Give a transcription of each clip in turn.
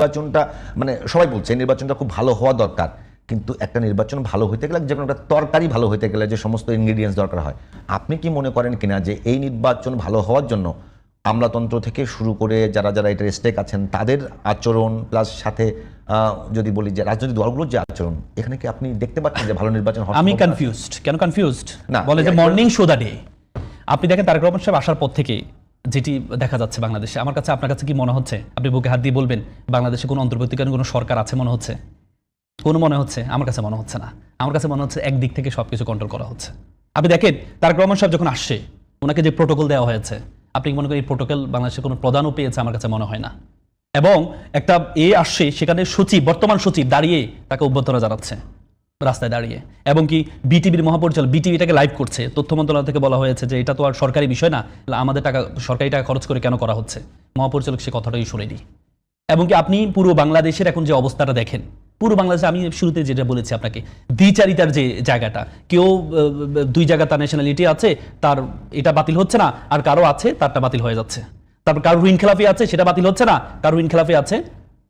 নির্বাচনটা মানে সবাই বলছে নির্বাচনটা খুব ভালো হওয়া দরকার, কিন্তু একটা নির্বাচন ভালো হইতে গেলে যে কোনো একটা তরকারি ভালো হইতে গেলে যে সমস্ত ইনগ্রিডিয়েন্টস দরকার হয়, আপনি কি মনে করেন কিনা যে এই নির্বাচন ভালো হওয়ার জন্য আমলাতন্ত্র থেকে শুরু করে যারা যারা এটার স্টেক আছেন তাদের আচরণ প্লাস সাথে যদি বলি যে রাজনৈতিক দলগুলোর যে আচরণ, এখানে কি আপনি দেখতে পাচ্ছেন যে ভালো নির্বাচন হবে? আমি কনফিউজড। কেন কনফিউজড? না, বলে যে মর্নিং শো দা ডে। আপনি দেখেন তারেক রহমান সাহেব আসার পর থেকে যেটি দেখা যাচ্ছে বাংলাদেশে, আমার কাছে আপনার কাছে কি মনে হচ্ছে? আপনি বুকে হাত দিয়ে বলবেন বাংলাদেশে কোনো অন্তর্বর্তীকালীন কোনো সরকার আছে মনে হচ্ছে? কোনো মনে হচ্ছে? আমার কাছে মনে হচ্ছে না। আমার কাছে মনে হচ্ছে একদিক থেকে সবকিছু কন্ট্রোল করা হচ্ছে। আপনি দেখেন তারেক রহমান সাহেব যখন আসছে, ওনাকে যে প্রোটোকল দেওয়া হয়েছে, আপনি কি মনে করেন এই প্রোটোকল বাংলাদেশে কোনো প্রধানও পেয়েছে? আমার কাছে মনে হয় না। এবং একটা আসছে, সেখানে সচিব, বর্তমান সচিব দাঁড়িয়ে তাকে অভ্যর্থনা জানাচ্ছে রাস্তায় দাঁড়িয়ে, এবং কি বিটিভির মহাপরিচালক বিটিভিটাকে লাইভ করছে। তথ্য মন্ত্রণালয় থেকে বলা হয়েছে যে এটা তো আর সরকারি বিষয় না, আমাদের টাকা সরকারি টাকা খরচ করে কেন করা হচ্ছে? মহাপরিচালক সে কথাটাই শুনেনি। এবং কি আপনি পুরো বাংলাদেশের এখন যে অবস্থাটা দেখেন, পুরো বাংলাদেশে আমি শুরুতে যেটা বলেছি আপনাকে, দ্বিচারিতার যে জায়গাটা, কেউ দুই জায়গা তার ন্যাশনালিটি আছে, তার এটা বাতিল হচ্ছে না, আর কারো আছে তারটা বাতিল হয়ে যাচ্ছে। তারপর কারো ঋণ খেলাফি আছে, সেটা বাতিল হচ্ছে না, কারো ঋণ খেলাফি আছে,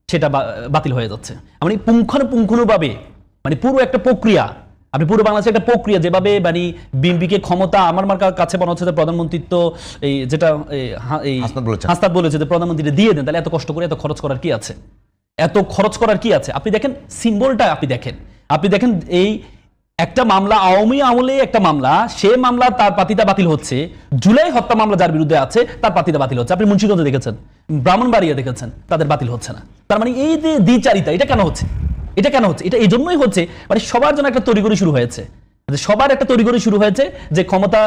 সেটা বাতিল হয়ে যাচ্ছে। মানে পুঙ্খানুপুঙ্খানুভাবে মানে পুরো একটা প্রক্রিয়া, আপনি পুরো বাংলাদেশের একটা প্রক্রিয়া যেভাবে মানে বিএনপিকে ক্ষমতা, আমার কাছে মনে হচ্ছে যে প্রধানমন্ত্রিত্ব এই যেটা হাসনাত বলেছে যে প্রধানমন্ত্রী দিয়ে দেন, তাহলে এত কষ্ট করে এত খরচ করার কি আছে? এত খরচ করার কি আছে? আপনি দেখেন সিম্বলটা, আপনি দেখেন এই একটা মামলা, আওয়ামী আমলে একটা মামলা, সে মামলা তার পাতিটা বাতিল হচ্ছে। জুলাই হত্যা মামলা যার বিরুদ্ধে আছে তার পাতিটা বাতিল হচ্ছে। আপনি মুন্সিগঞ্জে দেখেছেন, ব্রাহ্মণবাড়িয়া দেখেছেন, তাদের বাতিল হচ্ছে না। তার মানে এই যে দ্বিচারিতা, এটা কেন হচ্ছে? এটা এই জন্যই হচ্ছে, মানে সবার জন্য একটা তড়িঘড়ি শুরু হয়েছে, সবার একটা তড়িঘড়ি শুরু হয়েছে যে ক্ষমতা।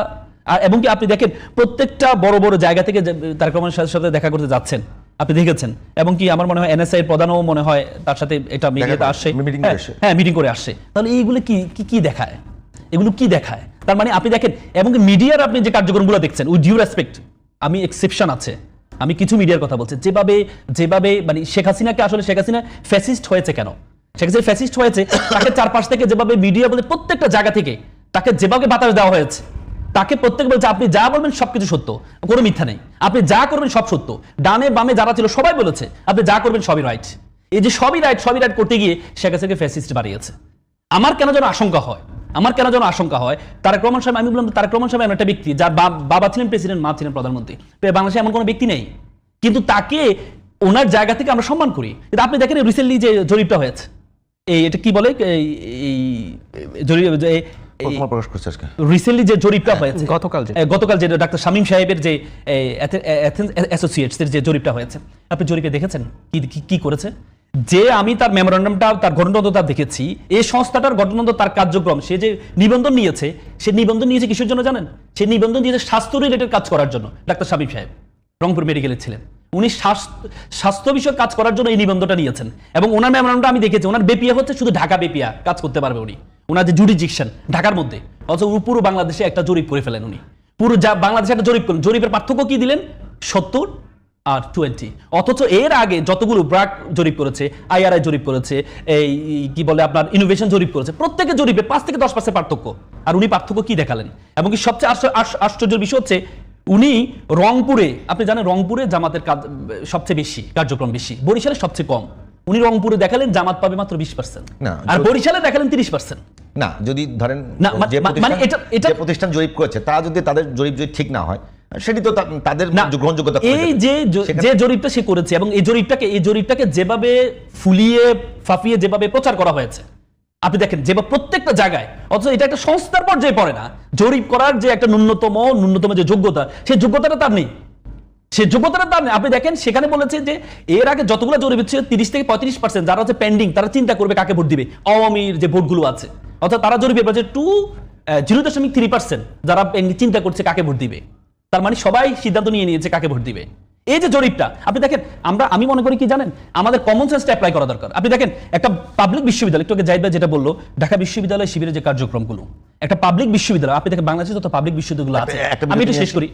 এবং কি আপনি দেখেন প্রত্যেকটা বড় বড় জায়গা থেকে তারেক রহমানের সাথে দেখা করতে যাচ্ছেন, আপনি দেখেছেন। এবং কি আমার মনে হয় এনএসআই এর প্রধানও মনে হয় তার সাথে এটা মিডিয়াতে আসছে, হ্যাঁ মিটিং করে আসছে। তাহলে এইগুলো কি দেখায়? এগুলো কি দেখায়? তার মানে আপনি দেখেন, এবং মিডিয়ার আপনি যে কার্যক্রমগুলো দেখছেন, উইথ ডিউ রেসপেক্ট, আমি এক্সেপশন আছে, আমি কিছু মিডিয়ার কথা বলছি, যেভাবে মানে শেখ হাসিনাকে, আসলে শেখ হাসিনা ফ্যাসিস্ট হয়েছে কেন? শেখ হাসিনা ফ্যাসিস্ট হয়েছে, তাকে চারপাশ থেকে যেভাবে মিডিয়া বলে প্রত্যেকটা জায়গা থেকে তাকে যেভাবে বাতাস দেওয়া হয়েছে, তাকে প্রত্যেক বলছে আপনি যা বলবেন সবকিছু সত্য, কোনো মিথ্যা নেই, আপনি যা করবেন সব সত্য। ডানে বামে যারা ছিল সবাই বলেছে আপনি যা করবেন সবই রাইট। এই যে সবই রাইট করতে গিয়ে শেখ হাসিনাকে ফ্যাসিস্ট বাড়িয়েছে। আমার কেন যেন আশঙ্কা হয় তারেক রহমান সাহেব, আমি বললাম তারেক রহমান সাহেব এমন একটা ব্যক্তি যার বাবা ছিলেন প্রেসিডেন্ট, মা ছিলেন প্রধানমন্ত্রী, বাংলাদেশে এমন কোনো ব্যক্তি নেই, কিন্তু তাকে ওনার জায়গা থেকে আমরা সম্মান করি। কিন্তু আপনি দেখেন রিসেন্টলি যে জরিপটা হয়েছে, এটা কি বলে, রিসেন্টলি যে জরিপটা হয়েছে গতকাল যে ডাক্তার শামীম সাহেবের যে অ্যাসোসিয়েটস এর যে জরিপটা হয়েছে, আপনি জরিপে দেখেছেন কি করেছে? যে আমি তার মেমোরান্ডামটা, তার ঘটনাটা দেখেছি, এই সংস্থাটার ঘটনাটা, তার কার্যক্রম, সে যে নিবন্ধন নিয়েছে, কিসের জন্য জানেন? সে নিবন্ধন দিয়েছে স্বাস্থ্য রিলেটেড কাজ করার জন্য। ডাক্তার শামীম সাহেব রংপুর মেডিকেলে ছিলেন, উনি স্বাস্থ্য বিষয়ক কাজ করার জন্য এই নিবন্ধনটা নিয়েছেন। এবং ওনার মেমোরান্ডামটা আমি দেখেছি, ওনার বেপিয়া হচ্ছে শুধু ঢাকা বেপিয়া কাজ করতে পারবে উনি, ওনার যে জুডিকশন ঢাকার মধ্যে, অথচ পুরো বাংলাদেশে একটা জরিপ করে ফেলেন উনি, পুরো বাংলাদেশে একটা জরিপ করেন। জরিপের পার্থক্য কি দিলেন? 70 আর 20। অথচ এর আগে যতগুলো ব্র্যাক জরিপ করেছে, আইআরআই জরিপ করেছে, এই কি বলে আপনার ইনোভেশন জরিপ করেছে, প্রত্যেকের জরিপে 5 থেকে 10% পার্থক্য। আর উনি পার্থক্য কি দেখালেন? এবং কি সবচেয়ে আশ্চর্যের বিষয় হচ্ছে, উনি রংপুরে, আপনি জানেন রংপুরে জামাতের কাজ সবচেয়ে বেশি, কার্যক্রম বেশি, বরিশালে সবচেয়ে কম। উনি রংপুরে দেখালেন জামাত পাবে মাত্র 20%, আর বরিশালে দেখালেন 30%। না, যদি ধরেন যে প্রতিষ্ঠান জরিপ করেছে তা যদি তাদের জরিপ যদি ঠিক না হয়, সেটি তো তাদের গ্রহণযোগ্যতা। এই যে জরিপটা সে করেছে, এবং এই জরিপটাকে যেভাবে ফুলিয়ে ফাঁপিয়ে যেভাবে প্রচার করা হয়েছে, আপনি দেখেন যেভাবে প্রত্যেকটা জায়গায়, অথচ এটা একটা সংস্থার পর্যায়ে পড়ে না। জরিপ করার যে একটা ন্যূনতম যে যোগ্যতা, সেই যোগ্যতাটা তার নেই। আপনি দেখেন সেখানে বলেছে যে এর আগে যতগুলো জরিপ হচ্ছে 30 থেকে 35% যারা হচ্ছে পেন্ডিং, তারা চিন্তা করবে কাকে ভোট দিবে, আওয়ামীর যে ভোটগুলো আছে, অর্থাৎ তারা জরিপের বলছে 0.3% যারা চিন্তা করছে কাকে ভোট দিবে। তার মানে সবাই সিদ্ধান্ত নিয়ে নিয়েছে কাকে ভোট দিবে। এই যে জরিপটা আপনি দেখেন, আমি মনে করি কি জানেন, আমাদের কমন সেন্সটা অ্যাপ্লাই করা দরকার। আপনি দেখেন একটা পাবলিক বিশ্ববিদ্যালয়, একটু আগে জাহিদ ভাই যেটা বললো, ঢাকা বিশ্ববিদ্যালয় শিবিরের যে কার্যক্রমগুলো, একটা পাবলিক বিশ্ববিদ্যালয়, আপনি দেখেন বাংলাদেশে যত পাবলিক বিশ্ববিদ্যালয়গুলো আছে, আমি এটা শেষ করি,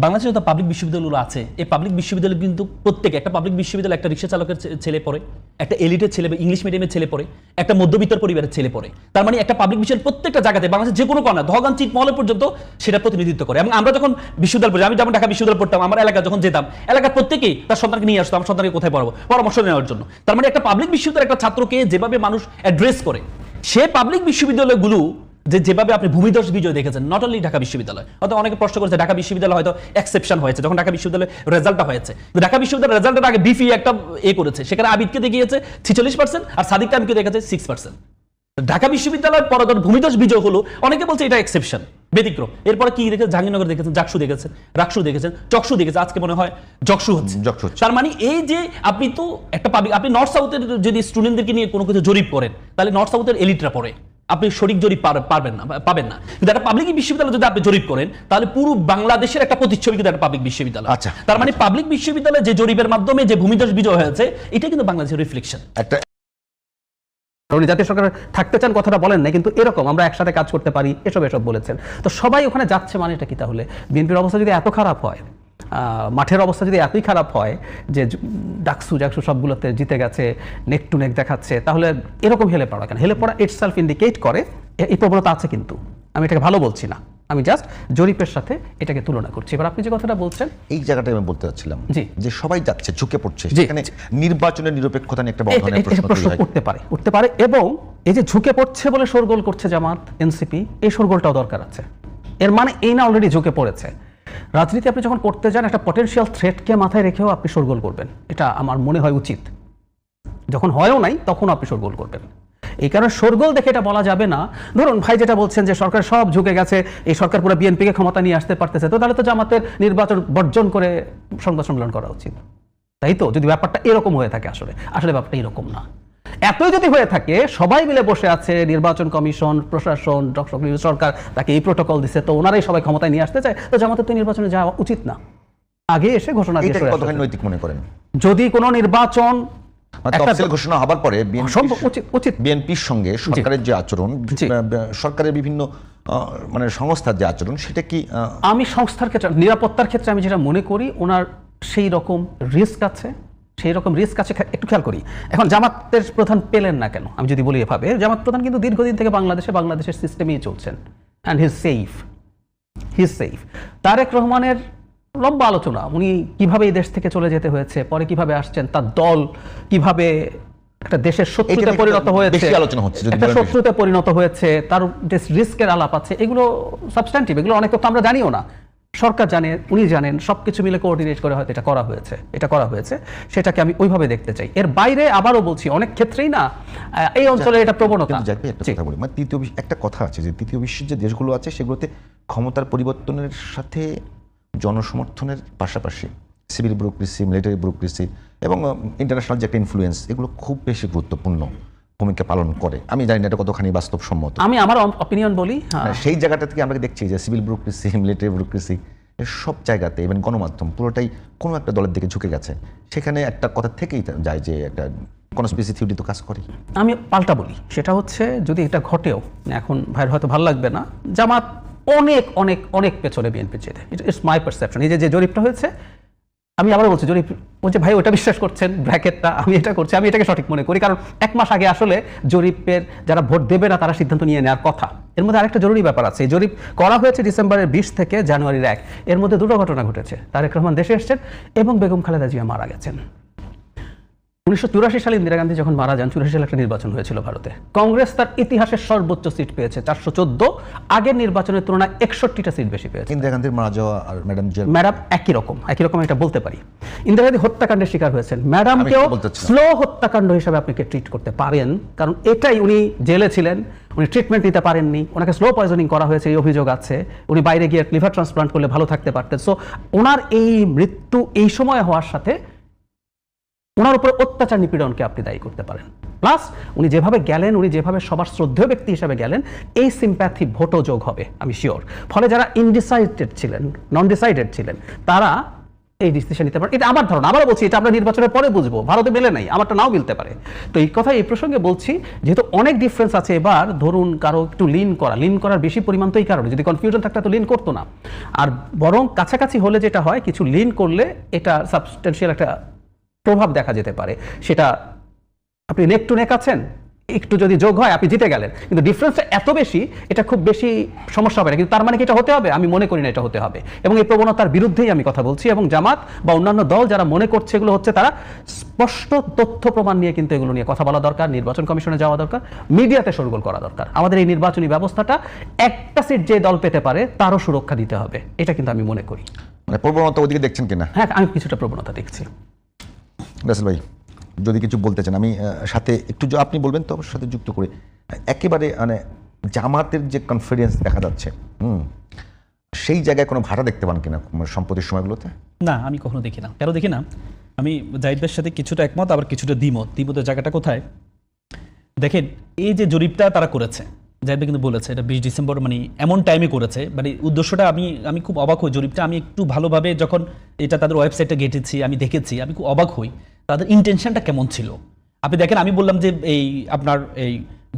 বাংলাদেশে যত পাবলিক বিশ্ববিদ্যালয়গুলো আছে, এই পাবলিক বিশ্ববিদ্যালয় কিন্তু প্রত্যেকে, একটা পাবলিক বিশ্ববিদ্যালয় একটা রিক্সা চালকের ছেলে পড়ে, একটা এলিটের ছেলে, ইংলিশ মিডিয়ামের ছেলে পড়ে, একটা মধ্যবিত্ত পরিবারের ছেলে পড়ে। তার মানে একটা পাবলিক বিশ্ববিদ্যালয় প্রত্যেকটা জায়গাতে বাংলাদেশের যে কোনো কর্নার, ধগান চিটমহল পর্যন্ত সেটা প্রতিনিধিত্ব করে। এবং আমরা যখন বিশ্ববিদ্যালয় পড়ি, আমি যেমন ঢাকা বিশ্ববিদ্যালয় পড়তাম, আমার এলাকা যখন যেতাম, এলাকার প্রত্যেকেই তার সন্তানকে নিয়ে আসতো আমার সন্তানকে কোথায় পড়াবো, পরামর্শ নেওয়ার জন্য। তার মানে একটা পাবলিক বিশ্ববিদ্যালয় একটা ছাত্রকে যেভাবে মানুষ অ্যাড্রেস করে, সে পাবলিক বিশ্ববিদ্যালয়গুলো যেভাবে আপনি ভূমিধস বিজয় দেখেছেন, নট অনলি ঢাকা বিশ্ববিদ্যালয়, হয়তো অনেকে প্রশ্ন করেছে ঢাকা বিশ্ববিদ্যালয় হয়তো এক্সেপশন হয়েছে যখন ঢাকা বিশ্ববিদ্যালয়ের রেজাল্টটা হয়েছে। ঢাকা বিশ্ববিদ্যালয়ের রেজাল্টের আগে বিফি একটা করেছে, সেখানে আবিদকে দেখিয়েছে 46% আর সাদিক কামিকে দেখেছে 6%। ঢাকা বিশ্ববিদ্যালয়ের পরে যখন ভূমিধস বিজয় হলো, অনেকে বলছে এটা এক্সেপশন, ব্যতিক্রম। এরপরে কি দেখেছেন, জাহাঙ্গীরনগর দেখেছেন, জাকসু দেখেছেন, রাকসু দেখেছেন, চকসু দেখেছেন, আজকে মনে হয় জকসু হচ্ছে। তার মানে এই যে আপনি তো একটা পাবলিক, আপনি নর্থ সাউথের যদি স্টুডেন্টদেরকে নিয়ে কোনো কিছু জরিপ করেন, তাহলে নর্থ সাউথের এলিটরা পড়ে, আপনি সঠিক জরিপ পাবেন না। কিন্তু একটা পাবলিক বিশ্ববিদ্যালয় যদি আপনি জরিপ করেন, তাহলে পুরো বাংলাদেশের একটা প্রতিচ্ছবি কিন্তু একটা পাবলিক বিশ্ববিদ্যালয়। আচ্ছা, তার মানে পাবলিক বিশ্ববিদ্যালয়ে যে জরিপের মাধ্যমে যে ভূমিধস বিজয় হয়েছে, এটা কিন্তু বাংলাদেশের রিফ্লেকশন। একটা উনি জাতীয় সরকার থাকতে চান কথাটা বলেন না, কিন্তু এরকম আমরা একসাথে কাজ করতে পারি এসব বলেছেন। তো সবাই ওখানে যাচ্ছে মানে এটা কি তাহলে? বিএনপির অবস্থা যদি এত খারাপ হয়, মাঠের অবস্থা যদি এতই খারাপ হয় যে জাকসু সবগুলোতে জিতে গেছে, নেক টু নেক দেখাচ্ছে, তাহলে এরকম হেলে পড়া কেন? হেলে পড়া ইটসেলফ ইন্ডিকেট করে এই প্রবণতা আছে, কিন্তু আমি এটাকে ভালো বলছি না, আমি জাস্ট জরিপের সাথে এটাকে তুলনা করছি। এবার আপনি যে কথাটা বলছেন, এই জায়গাটা আমি বলতে চাচ্ছিলাম যে সবাই যাচ্ছে, ঝুঁকে পড়ছে, সেখানে নির্বাচনের নিরপেক্ষতা নিয়ে একটা বড় ধরনের প্রশ্ন উঠতে পারে এবং এই যে ঝুঁকে পড়ছে বলে শোরগোল করছে জামাত, এনসিপি, এই শোরগোলটাও দরকার আছে। এর মানে এই না অলরেডি ঝুঁকে পড়েছে। রাজনীতি আপনি যখন করতে যান, একটা পটেনশিয়াল থ্রেটকে মাথায় রেখেও আপনি শোরগোল করবেন, এটা আমার মনে হয় উচিত। যখন হয়ও নাই তখন আপনি শোরগোল করবেন। এই কারণে শোরগোল দেখে এটা বলা যাবে না, ধরুন ভাই যেটা বলছেন যে সরকার সব ঝুঁকে গেছে, এই সরকার পুরো বিএনপিকে ক্ষমতা নিয়ে আসতে পারতেছে, তো তাহলে তো জামাতের নির্বাচন বর্জন করে সংবাদ সম্মেলন করা উচিত, তাই তো? যদি ব্যাপারটা এরকম হয়ে থাকে, আসলে ব্যাপারটা এরকম না। এতই যদি হয়ে থাকে, সবাই মিলে বসে আছে, নির্বাচন কমিশন, প্রশাসন, সরকার তাকে এই প্রোটোকল দিচ্ছে, তো ওনারাই সবাই ক্ষমতায় নিয়ে আসতে চায়, তো জামাতের তো নির্বাচনে যাওয়া উচিত না। আগে এসে ঘোষণা দিয়ে নৈতিক মনে করেন যদি কোনো নির্বাচন ঘোষণা হবার পরে বিএনপির সঙ্গে সরকারের যে আচরণ, সরকারের বিভিন্ন মানে সংস্থার যে আচরণ, সেটা কি? আমি সংস্থার ক্ষেত্রে, নিরাপত্তার ক্ষেত্রে আমি যেটা মনে করি, ওনার সেই রকম রিস্ক আছে, একটু খেয়াল করি। এখন জামাতের প্রধান পেলেন না কেন আমি যদি বলি এভাবে, জামাত প্রধান কিন্তু দীর্ঘদিন থেকে বাংলাদেশের সিস্টেমেই চলছেন, and he is safe. Tarek রহমানের লম্বা আলোচনা, উনি কিভাবে এই দেশ থেকে চলে যেতে হয়েছে, পরে কিভাবে আসছেন, তার দল কিভাবে একটা দেশের শত্রুতে পরিণত হয়েছে, একটা শত্রুতে পরিণত হয়েছে, তার রিস্কের আলাপ আছে, এগুলো সাবস্ট্যান্টিভ, এগুলো অনেক তো আমরা জানিও না, সরকার জানে, উনি জানেন, সবকিছু মিলে কোঅর্ডিনেট করে হয়তো এটা করা হয়েছে, সেটাকে আমি ওইভাবে দেখতে চাই। এর বাইরে আবারও বলছি, অনেক ক্ষেত্রেই না এই অঞ্চলে এটা প্রবণতা। একটা কথা আছে যে তৃতীয় বিশ্বের যে দেশগুলো আছে, সেগুলোতে ক্ষমতার পরিবর্তনের সাথে জনসমর্থনের পাশাপাশি সিভিল ব্যুরোক্রেসি, মিলিটারি ব্যুরোক্রেসি এবং ইন্টারন্যাশনাল যে একটা ইনফ্লুয়েন্স, এগুলো খুব বেশি গুরুত্বপূর্ণ ভূমিকা পালন করে। আমি জানি না এটা কতখানি বাস্তবসম্মত, আমি আমার অপিনিয়ন বলি। সেই জায়গাটা থেকে আমরা দেখছি যে সিভিল ব্যুরোক্রেসি, মিলিটারি ব্যুরোক্রেসি, সব জায়গাতে ইভেন গণমাধ্যম পুরোটাই কোনো একটা দলের দিকে ঝুঁকে গেছে। সেখানে একটা কথা থেকেই যায় যে একটা কনস্পিরেসি থিওরি তো কাজ করে। আমি পাল্টা বলি, সেটা হচ্ছে যদি এটা ঘটেও, এখন ভাইয়ের হয়তো ভালো লাগবে না, জামাত অনেক অনেক অনেক পেছনে বিএনপি চেয়ে, ইটস মাই পারসেপশন। এই যে জরিপটা হয়েছে, আমি আবার বলছি, জরিপ বলছে ভাই ওটা বিশ্বাস করছেন ব্র্যাকেটটা, আমি এটা করছি, আমি এটাকে সঠিক মনে করি, কারণ 1 মাস আগে আসলে জরিপের যারা ভোট দেবে না তারা সিদ্ধান্ত নিয়ে নেওয়ার কথা। এর মধ্যে আরেকটা জরুরি ব্যাপার আছে, জরিপ করা হয়েছে ডিসেম্বরের 20 থেকে জানুয়ারির 1, এর মধ্যে দুটো ঘটনা ঘটেছে। তারেক রহমান দেশে এসেছেন এবং বেগম খালেদা জিয়া মারা গেছেন। 1984 সালে ইন্দিরা গান্ধী যখন মারা যান, 84 সালে একটা নির্বাচন হয়েছিল ভারতে, কংগ্রেস তার ইতিহাসের সর্বোচ্চ সিট পেয়েছে 414, আগের নির্বাচনের তুলনায় 61টা সিট বেশি পেয়েছে। ইন্দিরা গান্ধীর মারা যাওয়া আর ম্যাডাম একই রকম এটা বলতে পারি। ইন্দিরা গান্ধী হত্যাকাণ্ডের শিকার হয়েছেন, ম্যাডামকেও স্লো হত্যাকাণ্ড হিসেবে আপনি ট্রিট করতে পারেন, কারণ এটাই, উনি জেলে ছিলেন, উনি ট্রিটমেন্ট নিতে পারেননি, ওনাকে স্লো পয়জনিং করা হয়েছে, এই অভিযোগ আছে, উনি বাইরে গিয়ে লিভার ট্রান্সপ্লান্ট করলে ভালো থাকতে পারতেন। সো ওনার এই মৃত্যু এই সময় হওয়ার সাথে ওনার উপর অত্যাচার নিপীড়নকে আপনি দায়ী করতে পারেন। প্লাস উনি যেভাবে গেলেন, উনি যেভাবে সবার শ্রদ্ধেয় ব্যক্তি হিসেবে গেলেন, এই সিম্প্যাথি ভোটও যোগ হবে আমি শিওর। ফলে যারা ইনডিসাইডেড ছিলেন, নন ডিসাইডেড ছিলেন, তারা এই ডিসিশন নিতে পারে, এটা আমার ধারণা। আবার বলছি, এটা আমরা নির্বাচনের পরে বুঝবো, ভারতে মেলে নাই, আমারটা নাও মিলতে পারে। তো এই কথা এই প্রসঙ্গে বলছি, যেহেতু অনেক ডিফারেন্স আছে। এবার ধরুন কারো একটু লিন করার বেশি পরিমাণ তো এই কারণে, যদি কনফিউশন থাকতো তো লিন করতো না। আর বরং কাছাকাছি হলে যেটা হয়, কিছু লিন করলে এটা সাবস্টেন্সিয়াল একটা প্রভাব দেখা যেতে পারে। সেটা আপনি নেক টু নেক আছেন, একটু যদি যোগ হয় আপনি জিতে গেলেন, কিন্তু ডিফারেন্সটা এত বেশি, এটা খুব বেশি সমস্যা হবে না। কিন্তু তার মানে কি এটা হতে হবে? আমি মনে করি না এটা হতে হবে। এবং এই প্রবণতার বিরুদ্ধেই আমি কথা বলছি। এবং জামাত বা অন্যান্য দল যারা মনে করছে এগুলো হচ্ছে, তারা স্পষ্ট তথ্য প্রমাণ নিয়ে কিন্তু এগুলো নিয়ে কথা বলা দরকার, নির্বাচন কমিশনে যাওয়া দরকার, মিডিয়াতে শোরগোল করা দরকার। আমাদের এই নির্বাচনী ব্যবস্থাটা একটা সিট যে দল পেতে পারে তারও সুরক্ষা দিতে হবে, এটা কিন্তু আমি মনে করি। মানে প্রবণতা ওদিকে দেখছেন কিনা? হ্যাঁ, আমি কিছুটা প্রবণতা দেখছি। রাসেল ভাই যদি কিছু বলতে চান, আমি সাথে একটু আপনি বলবেন তো সাথে যুক্ত করে, একেবারে মানে জামাতের যে কনফিডেন্স দেখা যাচ্ছে, সেই জায়গায় কোনো ভাড়া দেখতে পান কিনা সম্প্রতির সময়গুলোতে? না, আমি কখনো দেখি না। কেন দেখি না? আমি জাহিদ ভাইয়ের সাথে কিছুটা একমত, আবার কিছুটা দ্বিমতের জায়গাটা কোথায় দেখেন, এই যে জরিপটা তারা করেছে, জাহিদ ভাই কিন্তু বলেছে এটা 20 ডিসেম্বর, মানে এমন টাইমে করেছে, মানে উদ্দেশ্যটা আমি খুব অবাক হই। জরিপটা আমি একটু ভালোভাবে যখন এটা তাদের ওয়েবসাইটে ঘেটেছি, আমি দেখেছি, আমি খুব অবাক হই তাদের ইন্টেনশনটা কেমন ছিল। আপনি দেখেন, আমি বললাম যে এই আপনার এই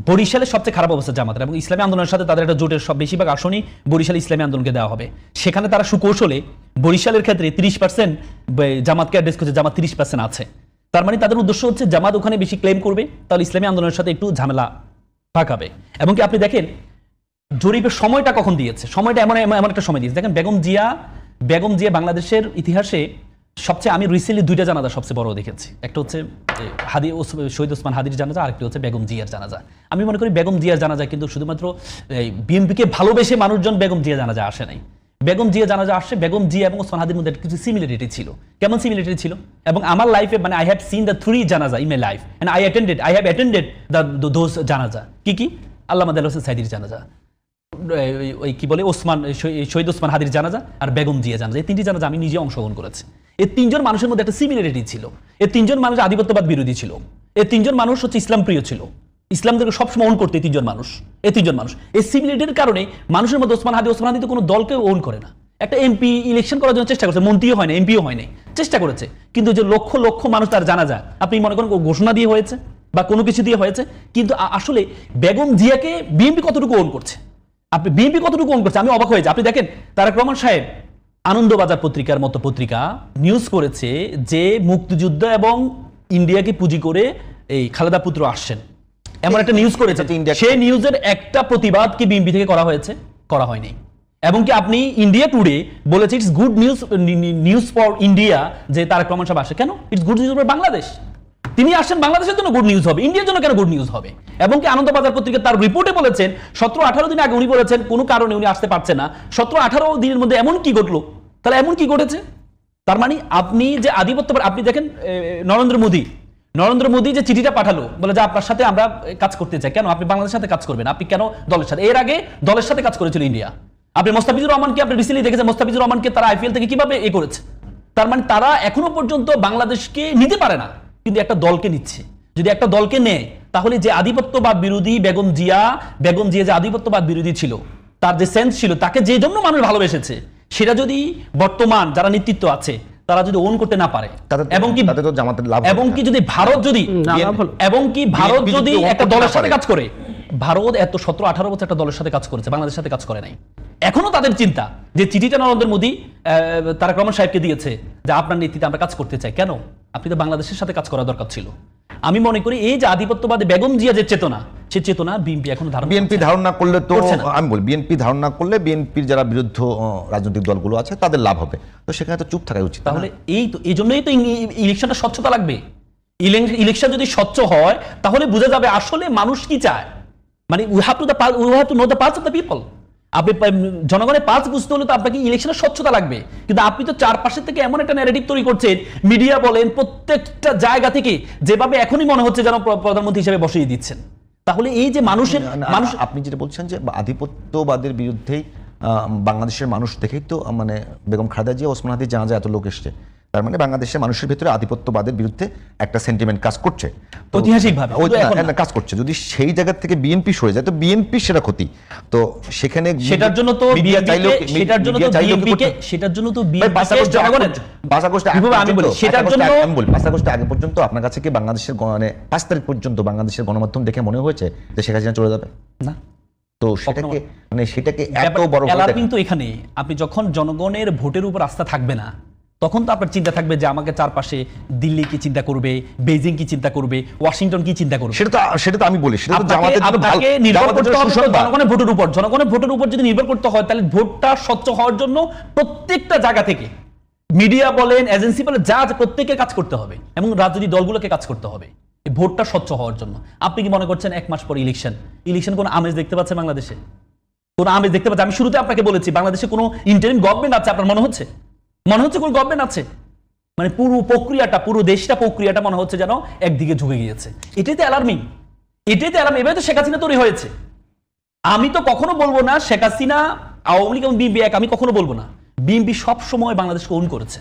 বরিশালের সবচেয়ে খারাপ অবস্থা জামাতের, এবং ইসলামী আন্দোলনের সাথে তাদের একটা জোটের সব বেশিরভাগ আসনই বরিশাল ইসলামী আন্দোলনকে দেওয়া হবে। সেখানে তারা সুকৌশলে বরিশালের ক্ষেত্রে 30% জামাতকে অ্যাড্রেস করছে, জামাত 30% আছে। তার মানে তাদের উদ্দেশ্য হচ্ছে জামাত ওখানে বেশি ক্লেম করবে, তাহলে ইসলামী আন্দোলনের সাথে একটু ঝামেলা পাকাবে। এবং কি আপনি দেখেন জরিপের সময়টা কখন দিয়েছে, সময়টা এমন এমন একটা সময় দিয়েছে। দেখেন বেগম জিয়া বাংলাদেশের ইতিহাসে সবচেয়ে, আমি রিসেন্টলি 2টা জানাজা সবচেয়ে বড় দেখেছি। একটা হচ্ছে শহীদ ওসমান হাদির জানাজা, আরেকটি হচ্ছে বেগম জিয়ার জানাজা। আমি মনে করি বেগম জিয়ার জানাজা কিন্তু শুধুমাত্র বিএনপিকে ভালোবেসে মানুষজন বেগম জিয়া জানাজা আসে নাই। বেগম জিয়া জানাজা আসছে, বেগম জিয়া এবং ওসমান হাদির মধ্যে কিছু সিমিলারিটি ছিল। কেমন সিমিলারিটি ছিল? এবং আমার লাইফে, মানে I have seen the 3 janaza in my life, and I have attended those janaza. কি আল্লামা দেলোয়ার হোসেন সাইদির জানাজা, ওই কি বলে শহীদ ওসমান হাদির জানাজা, আর বেগম জিয়া জানাজা। এই 3টি জানাজা আমি নিজে অংশগ্রহণ করেছি। এই 3জন মানুষের মধ্যে একটা সিমিলারিটি ছিল। এই 3জন মানুষ আধিপত্যবাদ বিরোধী ছিল। এই 3জন মানুষ হচ্ছে ইসলাম প্রিয় ছিল, ইসলামকে সবসময় ওন করতে এই 3জন মানুষ। এই সিমিলারিটির কারণে মানুষের মধ্যে ওসমান হাদি তো কোনো দলকে ওন করে না। একটা এমপি ইলেকশন করার জন্য চেষ্টা করছে, মন্ত্রীও হয় না, এমপিও হয় নাই, চেষ্টা করেছে, কিন্তু যে লক্ষ লক্ষ মানুষ তার জানাজা, আপনি মনে করেন ঘোষণা দিয়ে হয়েছে বা কোনো কিছু দিয়ে হয়েছে, কিন্তু আসলে বেগম জিয়াকে বিএনপি কতটুকু ওন করছে, আমি অবাক হয়েছি। আপনি দেখেন তারেক রহমান সাহেব আনন্দবাজার পত্রিকার মতো পত্রিকা নিউজ করেছে যে মুক্তিযুদ্ধ এবং ইন্ডিয়াকে পুঁজি করে এই খালেদা পুত্র আসছেন, এমন একটা নিউজ করেছে। সেই নিউজের একটা প্রতিবাদ কি বিএনপি থেকে করা হয়েছে? করা হয়নি। এবং কি আপনি ইন্ডিয়া টুডে বলেছে it's good news for India যে তারেক রহমান সাহেব আসে। কেন? It's good news for Bangladesh. তিনি আসেন, বাংলাদেশের জন্য গুড নিউজ হবে, ইন্ডিয়ার জন্য কেন গুড নিউজ হবে? এবং কি আনন্দবাজার পত্রিকা তার রিপোর্টে বলেছেন 17-18 দিন আগে উনি বলেছেন কোনো কারণে উনি আসতে পারছেন না। 17-18 দিনের মধ্যে এমন কি ঘটলো? তাহলে এমন কি ঘটেছে? তার মানে আপনি যে আধিপত্য, আপনি দেখেন নরেন্দ্র মোদী যে চিঠিটা পাঠালো, বলে যে আপনার সাথে আমরা কাজ করতে চাই। কেন? আপনি বাংলাদেশের সাথে কাজ করবেন, আপনি কেন দলের সাথে? এর আগে দলের সাথে কাজ করেছিল ইন্ডিয়া। আপনি মোস্তাফিজুর রহমানকে, আপনি রিসেন্টলি দেখেছেন মোস্তাফিজুর রহমানকে তারা আইপিএল থেকে কিভাবে করেছে। তার মানে তারা এখনো পর্যন্ত বাংলাদেশকে নিতে পারে না, কিন্তু একটা দলকে নিচ্ছে। যদি একটা দলকে নেয়, তাহলে যে আধিপত্যবাদ বিরোধী বেগম জিয়া যে আধিপত্যবাদ বিরোধী ছিল, তার যে সেন্স ছিল, তাকে যে জন্য মানুষ ভালোবেসেছে, সেটা যদি বর্তমান যারা নেতৃত্ব আছে তারা যদি ওন করতে না পারে, এবং কি যদি ভারত যদি একটা দলের সাথে কাজ করে, ভারত এত 17-18 বছর একটা দলের সাথে কাজ করেছে, বাংলাদেশের সাথে কাজ করে নাই। এখনো তাদের চিন্তা যে চিঠিটা নরেন্দ্র মোদী তারেক রহমান সাহেবকে দিয়েছে যে আপনার নেতৃত্বে আমরা কাজ করতে চাই। কেন? আপনি তো বাংলাদেশের সাথে কাজ করা দরকার ছিল। আমি মনে করি এই যে আধিপত্যবাদী বেগম জিয়া যে চেতনা, সে চেতনা বিএনপি এখন ধারণা করলে তো, আমি বলি বিএনপি ধারণা করলে বিএনপির যারা বিরুদ্ধ রাজনৈতিক দলগুলো আছে তাদের লাভ হবে, তো সেখানে তো চুপ থাকাই উচিত। তাহলে এই জন্যই তো ইলেকশনটা স্বচ্ছতা লাগবে। ইলেকশন যদি স্বচ্ছ হয় তাহলে বোঝা যাবে আসলে মানুষ কি চায়। মানে we have to know the pulse of the people. আপনি জনগণের পালস বুঝতে হলে তো আপনাকে ইলেকশনের স্বচ্ছতা লাগবে। কিন্তু আপনি তো চারপাশের থেকে এমন একটা ন্যারেটিভ তৈরি করছেন, মিডিয়া বলেন, প্রত্যেকটা জায়গা থেকে যেভাবে এখনই মনে হচ্ছে যেন প্রধানমন্ত্রী হিসেবে বসিয়ে দিচ্ছেন। তাহলে এই যে আপনি যেটা বলছেন যে আধিপত্যবাদের বিরুদ্ধেই বাংলাদেশের মানুষ দেখেই তো মানে বেগম খালেদা জিয়া, ওসমান হাদির জানাজা এত লোক এসছে, তার মানে বাংলাদেশের মানুষের ভিতরে আধিপত্যবাদের বিরুদ্ধে একটা সেন্টিমেন্ট কাজ করছে, তো ঐতিহাসিকভাবে, ওই শুধু এখন না। কাজ করছে। যদি সেই জায়গা থেকে বিএনপি সরে যায় তো বিএনপি সেটা ক্ষতি। তো সেখানে সেটার জন্য তো media চাইলেও- সেটার জন্য তো media চাইলেও কি বিএনপিকে করতে- সেটার জন্য তো ভাই, বিএনপিকে বাছাগোষ্ঠী জনগণের বাছাগোষ্ঠী আগ বিভব, আমি বলি পর্যন্ত- সেটার বাছাগোষ্ঠী জন্য আমি বলি, বাছাগোষ্ঠী আগে পর্যন্ত আপনার কাছে কি বাংলাদেশের মানে 5 তারিখ পর্যন্ত বাংলাদেশের গণমাধ্যম দেখে মনে হয়েছে যে শেখ হাসিনা চলে যাবে? না। তো সেটাকে মানে সেটাকে এত বড় অ্যালার্মিং তো এখানে, আপনি যখন জনগণের ভোটের উপর আস্থা থাকবে না, তখন তো আপনার চিন্তা থাকবে যে আমাকে চারপাশে দিল্লি কি চিন্তা করবে, বেজিং কি চিন্তা করবে, ওয়াশিংটন কি চিন্তা করবে। সেটা তো আমি বলি, সেটা তো আপনাকে জামাতের জন্য ভালো, আপনাকে নির্ভর জামাতের করতে জন্য হবে তো সুসংবাদ। জনগণের ভোটের উপর। জনগণের ভোটের উপর যদি নির্ভর করতে হয়, তাহলে ভোটটা স্বচ্ছ হওয়ার জন্য প্রত্যেকটা জায়গা থেকে মিডিয়া বলেন, এজেন্সি বলেন, যা যা প্রত্যেকের কাজ করতে হবে এবং রাজনৈতিক দলগুলোকে কাজ করতে হবে এই ভোটটা স্বচ্ছ হওয়ার জন্য। আপনি কি মনে করছেন 1 মাস পর ইলেকশন কোন আমেজ দেখতে পাচ্ছে বাংলাদেশে? কোন আমেজ দেখতে পাচ্ছে? আমি শুরুতে আপনাকে বলেছি বাংলাদেশে কোনো ইন্টারিম গভর্নমেন্ট আছে আপনার মনে হচ্ছে? মনে হচ্ছে কোন গভর্নমেন্ট আছে? মানে পুরো প্রক্রিয়াটা, পুরো দেশটা প্রক্রিয়াটা মনে হচ্ছে যেন একদিকে ঝুঁকে গিয়েছে। এটাই তো অ্যালার্মিং, এটাই তো অ্যালার্মিং। এভাবে তো শেখ হাসিনা তৈরি হয়েছে। আমি তো কখনো বলবো না শেখ হাসিনা, আওয়ামী লীগ এবং বিএনপি এক, আমি কখনো বলবো না। বিএনপি সব সময় বাংলাদেশকে ওন করেছে,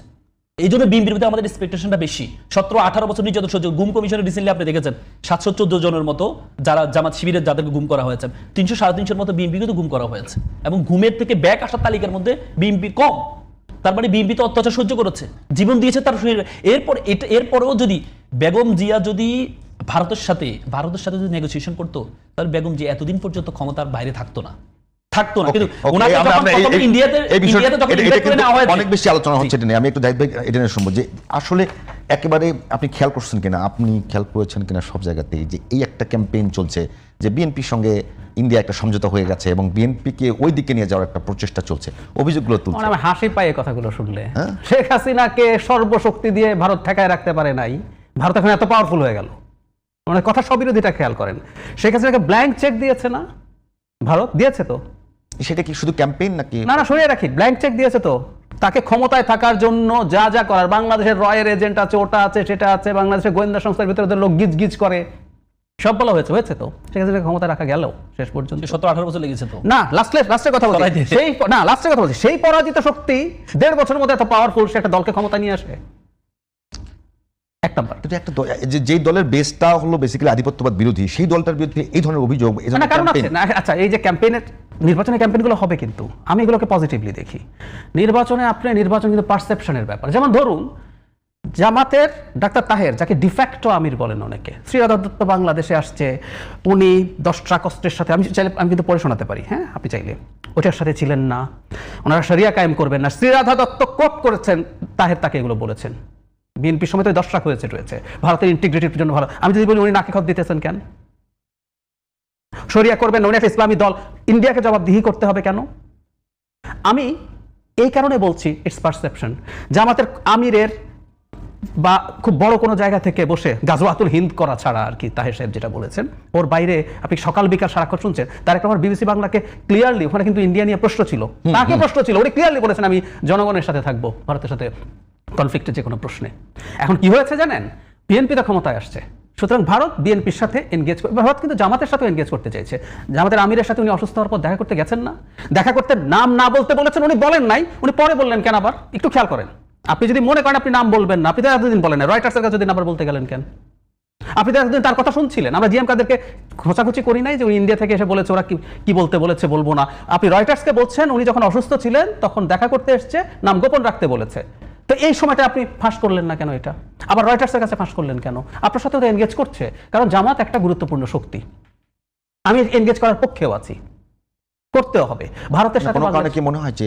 এই জন্য বিএনপির প্রতি আমাদের এক্সপেকটেশনটা বেশি। 17-18 বছর নির্যাতন সহ্য। গুম কমিশনে রিসেন্টলি আপনি দেখেছেন 714 জনের মতো যারা জামাত শিবিরের যাদেরকে গুম করা হয়েছে, 300-350 মতো বিএনপিকে তো গুম করা হয়েছে, এবং ঘুমের থেকে ব্যাক আসার তালিকার মধ্যে বিএনপি কম। তার মানে বিএনপি তো অত্যাচার সহ্য করেছে, জীবন দিয়েছে তার শরীরে। এরপরেও যদি বেগম জিয়া যদি ভারতের সাথে যদি নেগোসিয়েশন করতো, তাহলে বেগম জিয়া এতদিন পর্যন্ত ক্ষমতার বাইরে থাকতো না। কিন্তু ওনাকে যখন ইন্ডিয়াতে যখন ইনভাইট করে নেওয়া হয়েছে, অনেক বেশি আলোচনা হচ্ছে এটা নিয়ে। আমি একটু জাহিদ ভাই এটা নিয়ে শুনবো যে আসলে একেবারে আপনি খেয়াল করছেন কিনা, আপনি খেয়াল করেছেন কিনা সব জায়গাতেই যে এই একটা ক্যাম্পেইন চলছে যে বিএনপির সঙ্গে ইন্ডিয়া একটা সমঝোতা হয়ে গেছে এবং বিএনপিকে ওই দিকে নিয়ে যাওয়ার একটা প্রচেষ্টা চলছে, অভিযোগগুলো তুলছে। আমার হাসি পায় এই কথাগুলো শুনলে। শেখ হাসিনাকে সর্বশক্তি দিয়ে ভারত ঠেকায় রাখতে পারে নাই, ভারত এখন এত পাওয়ারফুল হয়ে গেল। মানে কথা স্ববিরোধিতা খেয়াল করেন। শেখ হাসিনাকে ব্ল্যাঙ্ক চেক দিয়েছে না ভারত? দিয়েছে তো। সেটা কি শুধু ক্যাম্পেইন নাকি? না, সরিয়ে রাখি, ব্ল্যাঙ্ক চেক দিয়েছে তো। তাকে ক্ষমতায় থাকার জন্য যা যা করার, বাংলাদেশের রয়ের এজেন্ট আছে, ওটা আছে, সেটা আছে, বাংলাদেশের গোয়েন্দা সংস্থার ভিতরে ওদের লোক গিজ গিজ করে, সব বলা হয়েছে তো। শেখ হাসিনাকে ক্ষমতায় রাখা গেল শেষ পর্যন্ত 17-18 বছর লেগেছে তো। না, লাস্টের কথা বলছি, লাস্টের কথা বলছি, সেই পরাজিত শক্তি 1.5 বছরের মধ্যে এত পাওয়ারফুল, সে একটা দলকে ক্ষমতা নিয়ে আসে। এক নাম্বার। কিন্তু একটা যেই দলের বেসটা হলো বেসিক্যালি আধিপত্যবাদ বিরোধী, সেই দলটার বিরুদ্ধে এই ধরনের অভিযোগ, এই না, ধরনের কারণ আছে campaign- না। আচ্ছা, এই যে ক্যাম্পেইনের নির্বাচনের ক্যাম্পেইনগুলো হবে, কিন্তু আমি এগুলোকে পজিটিভলি দেখি। নির্বাচন কিন্তু পারসেপশনের ব্যাপার। যেমন ধরুন জামাতের ডাক্তার তাহের, যাকে ডিফ্যাক্টো আমির বলেন অনেকে, শ্রীরাধা দত্ত বাংলাদেশে আসছে, উনি 10 ট্রাক অস্ত্রের সাথে, আমি চাইলে আমি কিন্তু পড়ে শোনাতে পারি, হ্যাঁ আপনি চাইলে, ওটার সাথে ছিলেন না, ওনারা শরিয়া কায়েম করবেন না। শ্রীরাধা দত্ত কোট করেছেন, তাহের তাকে এগুলো বলেছেন। বিএনপির সময় তো 10 ট্রাক রয়েছে, ভারতের ইন্টিগ্রিটির জন্য ভালো। আমি যদি বলি উনি নাকে খত দিতেছেন কেন? শরিয়া করবেন না, উনি একটা ইসলামী দল, ইন্ডিয়াকে জবাবদিহি করতে হবে কেন? আমি এই কারণে বলছি ইটস পারসেপশন। জামাতের আমিরের বা খুব বড় কোনো জায়গা থেকে বসে গাজওয়াতুল হিন্দ করা ছাড়া আর কি, তাহের সাহেব যেটা বলেছেন, ওর বাইরে আপনি সকাল বিকাল সারাক্ষণ শুনছেন। তার একটা আমার বিবিসি বাংলাকে ক্লিয়ারলি, ওখানে কিন্তু ইন্ডিয়া নিয়ে প্রশ্ন ছিল, তাকে প্রশ্ন ছিল, উনি ক্লিয়ারলি বলেছেন আমি জনগণের সাথে থাকবো, ভারতের সাথে কনফ্লিক্টের যে কোনো প্রশ্নে। এখন কি হয়েছে জানেন? বিএনপি তো ক্ষমতায় আসছে, সুতরাং ভারত বিএনপির সাথে এনগেজ করে, ভারত কিন্তু জামাতের সাথে এনগেজ করতে চাইছে। জামাতের আমিরের সাথে উনি অসুস্থ হওয়ার পর দেখা করতে গেছেন না, দেখা করতে নাম না বলতে বলেছেন, উনি বলেন নাই, উনি পরে বললেন কেন? আবার একটু খেয়াল করেন, আপনি যদি মনে করেন আপনি নাম বলবেন না, আপনি তো এতদিন বলেন না, রয়টার্সের কাছে আবার বলতে গেলেন কেন? আপনি তো এতদিন তার কথা শুনছিলেন। আমরা জিএম কাদেরকে খোঁচাখুচি করি নাই যে উনি ইন্ডিয়া থেকে এসে বলেছে, ওরা কি বলতে বলেছে বলবো না। আপনি রয়টার্সকে বলছেন উনি যখন অসুস্থ ছিলেন তখন দেখা করতে এসছে, নাম গোপন রাখতে বলেছে। তো এই সময়টা আপনি ফাঁস করলেন না কেন? এটা আবার রয়টার্সের কাছে ফাঁস করলেন কেন? আপনার সাথে তো এনগেজ করছে, কারণ জামাত একটা গুরুত্বপূর্ণ শক্তি। আমি এনগেজ করার পক্ষেও আছি, করতেও হবে ভারতের সাথে। কোনো কারণে কি মনে হয় যে